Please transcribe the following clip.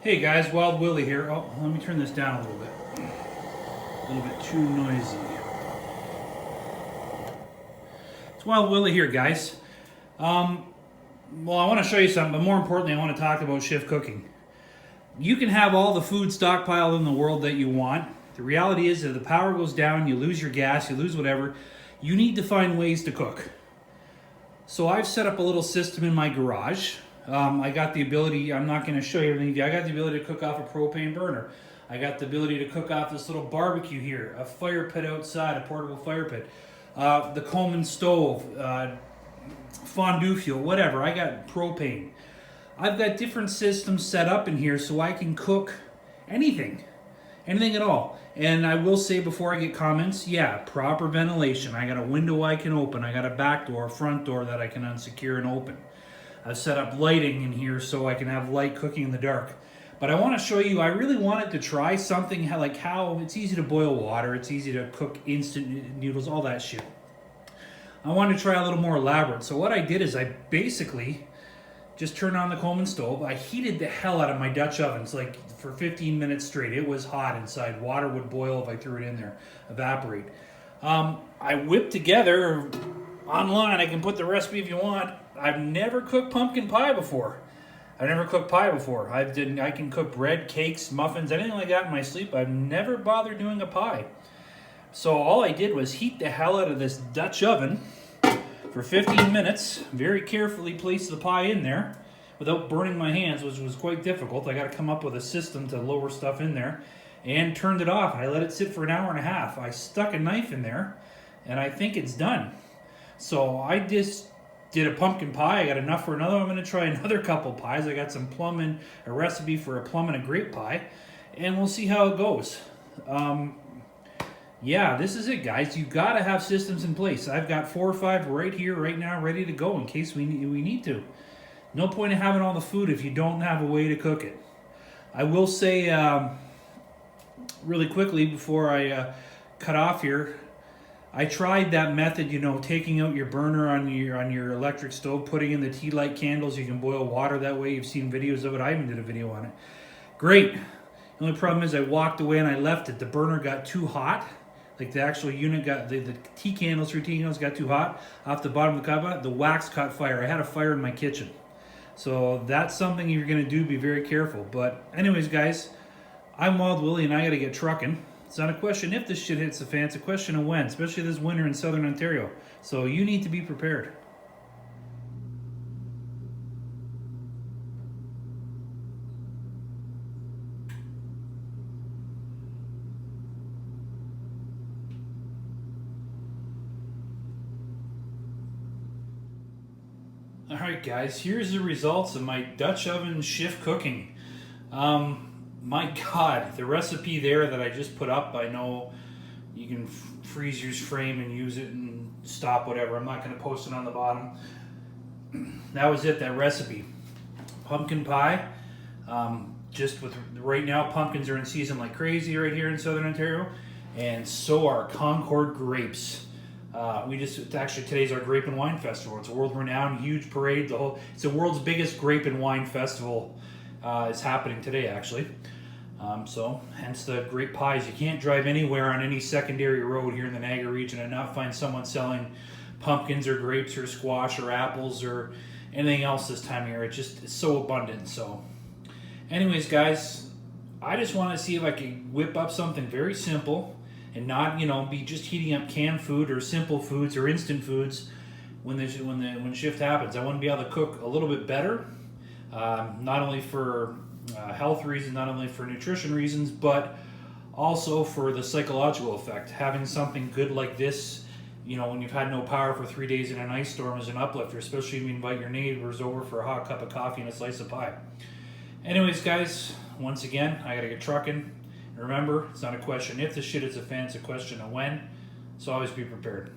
Hey guys, Wild Willie here. Oh, let me turn this down a little bit. A little bit too noisy. It's Wild Willie here, guys. Well, I want to show you something, but more importantly, I want to talk about shift cooking. You can have all the food stockpiled in the world that you want. The reality is that if the power goes down, you lose your gas, you lose whatever, you need to find ways to cook. So I've set up a little system in my garage. I got the ability, I'm not going to show you everything, I got the ability to cook off a propane burner. I got the ability to cook off this little barbecue here, a fire pit outside, a portable fire pit, the Coleman stove, fondue fuel, whatever. I got propane. I've got different systems set up in here so I can cook anything at all. And I will say before I get comments, yeah, proper ventilation. I got a window I can open. I got a back door, a front door that I can unsecure and open. I've set up lighting in here so I can have light cooking in the dark. But I want to show you, I really wanted to try something like how it's easy to boil water, it's easy to cook instant noodles, all that shit. I wanted to try a little more elaborate. So what I did is I basically just turned on the Coleman stove. I heated the hell out of my Dutch ovens, like for 15 minutes straight. It was hot inside. Water would boil if I threw it in there, evaporate. I whipped together, online, I can put the recipe if you want. I've never cooked pumpkin pie before. I've never cooked pie before. I can cook bread, cakes, muffins, anything like that in my sleep. I've never bothered doing a pie. So all I did was heat the hell out of this Dutch oven for 15 minutes, very carefully place the pie in there without burning my hands, which was quite difficult. I got to come up with a system to lower stuff in there, and turned it off. I let it sit for an hour and a half. I stuck a knife in there, and I think it's done. So I just did a pumpkin pie. I got enough for another. I'm going to try another couple pies. I got some plum and a recipe for a plum and a grape pie, and we'll see how it goes. Yeah, this is it, guys. You've got to have systems in place. I've got 4 or 5 right here, right now, ready to go in case we need to. No point in having all the food if you don't have a way to cook it. I will say really quickly before I cut off here, I tried that method, taking out your burner on your electric stove, putting in the tea light candles. You can boil water that way. You've seen videos of it. I even did a video on it. Great. The only problem is I walked away and I left it. The burner got too hot. Like the actual unit got, the tea candles, 3 tea candles got too hot off the bottom of the cabinet. The wax caught fire. I had a fire in my kitchen. So that's something you're going to do. Be very careful. But anyways, guys, I'm Wild Willie and I got to get trucking. It's not a question if this shit hits the fan. It's a question of when, especially this winter in southern Ontario. So you need to be prepared. Alright guys, here's the results of my Dutch oven shift cooking. My God, the recipe there that I just put up, I know you can freeze your frame and use it and stop whatever. I'm not going to post it on the bottom. That was it, that recipe. Pumpkin pie. Just with right now, pumpkins are in season like crazy right here in southern Ontario, and so are Concord grapes. Actually today's our Grape and Wine Festival. It's a world-renowned, huge parade. It's the world's biggest grape and wine festival. Is happening today, actually. So hence the grape pies. You can't drive anywhere on any secondary road here in the Niagara region and not find someone selling pumpkins or grapes or squash or apples or anything else this time of year. It's so abundant. So anyways, guys, I just want to see if I can whip up something very simple and not, be just heating up canned food or simple foods or instant foods when shift happens. I want to be able to cook a little bit better, not only for health reasons, not only for nutrition reasons, but also for the psychological effect. Having something good like this, when you've had no power for 3 days in an ice storm, is an uplifter, especially if you invite your neighbors over for a hot cup of coffee and a slice of pie. Anyways, guys, once again, I gotta get trucking. Remember, it's not a question if the shit hits a fan, it's a question of when, so always be prepared.